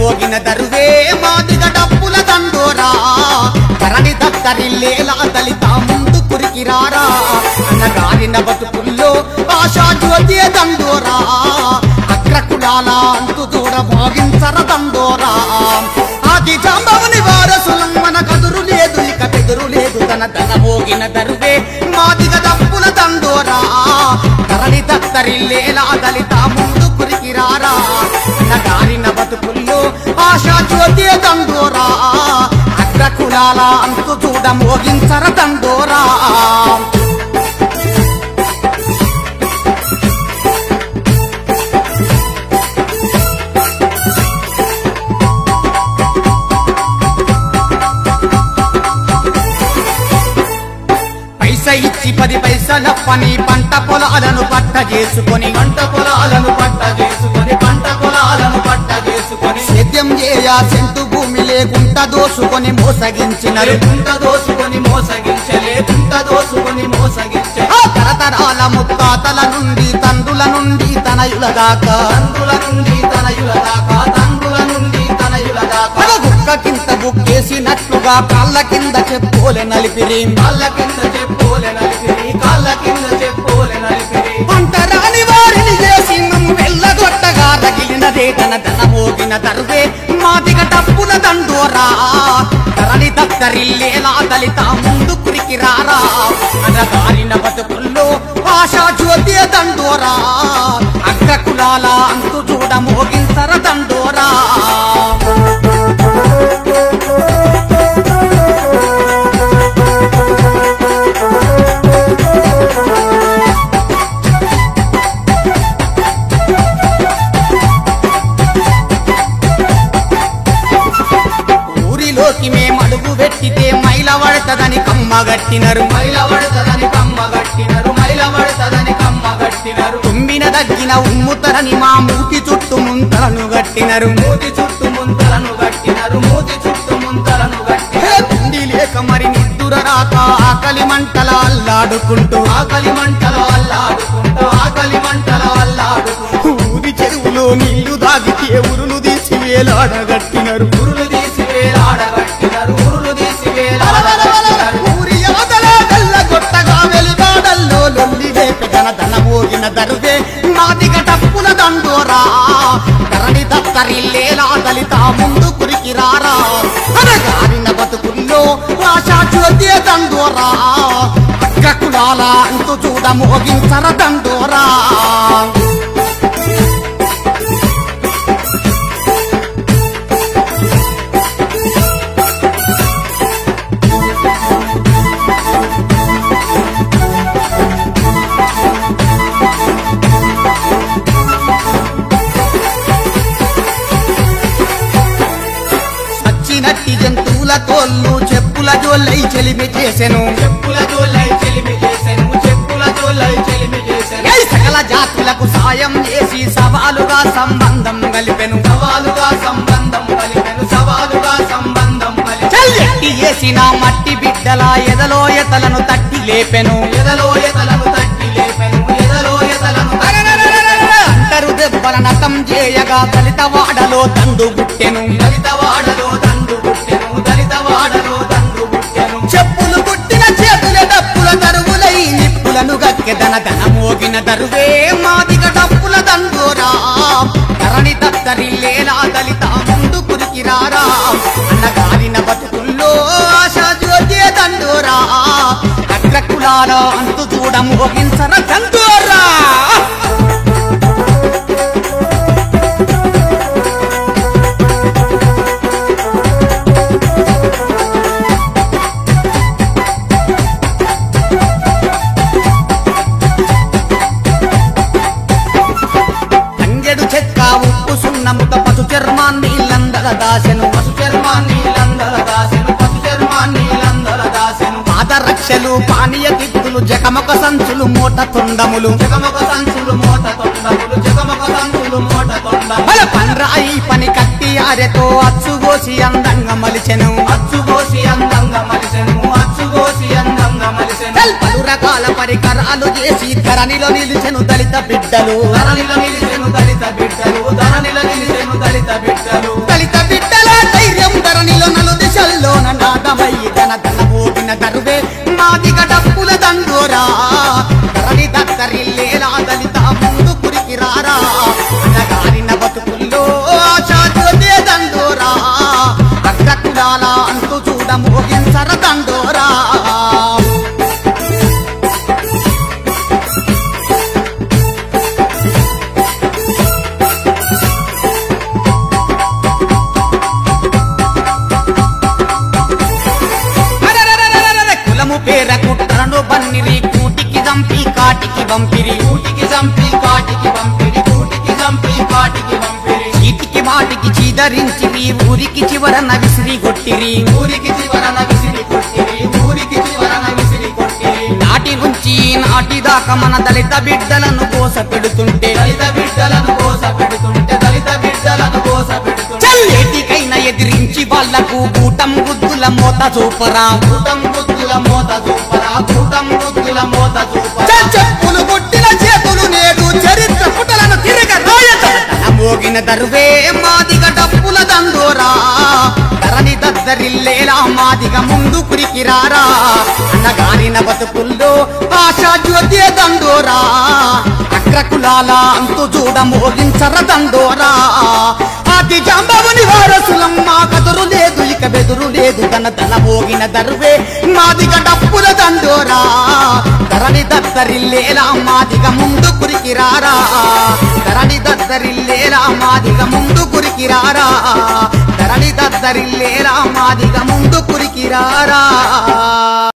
మోగిన దరువే మాదిగ డప్పుల దండోరా కరణి దత్తరిల్లేలా దళిత ముందు కురికిరారా అన్నగారిన బతుకుల్లో ఆశా జ్యోతి దండోరా అగ్రకులాల అంతు దూడ మోగించర దండోరా ఆది జాంబవుని వారసులం మన కదురు లేదు ఇక బెదురు లేదు తన మోగిన దరువే మాదిగ డప్పుల దండోరా కరణి దత్తరిల్లేలా దళిత ముందు కురికిరారా అన్నగారిన బతుకుల్లో ఆశా జ్యోతి దండోరా అగ్రకులాల అంతు చూడ మోగించర దండోరా పైస ఇచ్చి 10 పైసల పని పంట పొలాలను పట్ట చేసుకొని సేద్యం చేయ సెంటు భూమి లేకుంట దోసుకొని మోసగించినరు తరతరాల ముత్తాతల నుండి తండ్రుల నుండి తనయుల దాకా గుక్క కింద బుక్కేసినట్లుగా కాళ్ళ కింద చెప్పులే నలిపిరి అంటరాని వారిని చేసి నన్ను వెళ్ళగొట్టగా రగిలినదే తన మోగిన దరువే మాదిగ డప్పుల దండోరా కరణి దత్తరిల్లేలా దళిత ముందు కురికిరారా అన్నగారిన బతుకుల్లో ఆశా జ్యోతి దండోరా అగ్రకులాల అంతు చూడ మోగించర దండోరా ఊరిలోకి మేము అడుగు పెట్టితే మైల పడతదని కమ్మగట్టినరు తుమ్మిన దగ్గిన ఉమ్ముతరని మా మూతి చుట్టూ ముంతలను గట్టినరు తిండి లేక మరి నిద్దుర రాక ఆకలి మంటల అల్లాడుకుంటూ ఊరి చెరువులో నీళ్లు దాగితే ఉరులు తీసి వేలాడగట్టినరు ఊరి యాదల వెళ్ళగొట్టగా వెలిగాడల్లో లొల్లి రేపె ధన మోగిన దరువే మాదిగ డప్పుల దండోరా కరణి దత్తరిల్లేలా దళిత ముందు కురికిరారా అన్నగారిన బతుకుల్లో ఆశా జ్యోతి దండోరా అగ్రకులాల అంతు చూడ మోగించర దండోరా నట్టి జంతువుల తోళ్ళు చెప్పుల జోల్లై చెలిమి చేసెను సకల జాతులకు సాయం చేసి సవాలుగా సంబంధం కలిపెను ఎట్టి చేసిన మట్టి బిడ్డల ఎదలో ఎతలను తట్టి లేపెను అంటరు దెబ్బల నతం చేయగా దళిత వాడలో దండు గుట్టెను చెప్పులు గుట్టిన చేతుల డప్పుల దరువులై నిప్పులను గక్కెదన మోగిన దరువే మాదిగ డప్పుల దండోరా కరణి దత్తరిల్లేలా దళిత ముందు కురికిరారా అన్నగారిన బతుకుల్లో ఆశా జ్యోతి దండోరా అగ్రకులాల అంతు చూడ మోగించర దండోరా పాదరక్షలు పానీయ దిక్కులు జగమొక సంచులు మూట తొండములు పండ్రాయి పని కట్టి ఆరెతో అచ్చుగోసి అందంగా మలిచెను పలు రకాల పరికరాలు చేసి ధరణిలో నిలిచెను దళిత బిడ్డలు దళిత మాదిగ డప్పుల దండోరా ధరణి దద్దరిల్లేలా దళిత ముందు కురికిరారా అనగారిన బతుకుల్లో ఆశాజ్యోతే దండోరా రక్తకులాల అంతు చూడ మోగించర దండోరా పేర కుట్రను బన్నిరి కూటికి చంపి కాటికి పంపిరి కూటికి చంపి కాటికి పంపిరి కూటికి చంపి కాటికి పంపిరి చీటికి మాటికి చీదరించిరి ఊరికి చివరన విసిరి కొట్టిరి ఊరికి చివరన విసిరి కొట్టిరి ఊరికి చివరన విసిరి కొట్టిరి నాటి నుంచి నాటి దాకా మన దళిత బిడ్డలను కోస పెడుతుంటే దళిత బిడ్డలను కోస పెడుతుంటే దళిత బిడ్డలను కోస పెడుతుంటే ఏటికైనా ఎదిరించి వాళ్లకు కూటం గుద్దుల మోత చూపరా కూటం గుద్దుల మోత చూపరా కూటం గుద్దుల మోత చూపరా చెప్పులు కొట్టిన చేతులు నేడు చరిత్ర పుటలను తిరగ మోగిన దరువే మాదిగ డప్పుల దండోరా ధరణి దద్దరిల్లేలా మాదిగ ముందు కురికిరారా అన్నగారిన బతుకుల్లో ఆశాజ్యోతే దండోరా అగ్రకులాల అంతు చూడ మోగించర దండోరా ఆది జాంబవుని వారసులం మా కదురు లేదు ఇక బెదురు లేదు తన మోగిన దరువే మాదిగ డప్పుల దండోరా ధరణి దద్దరిల్లేలా మాదిగ ముందు కురికిరారా ధరణి దద్దరిల్లేలా మాదిగ ముందు కురికిరారా ధరణి దద్దరిల్లేలా మాదిగ ముందు కురికిరారా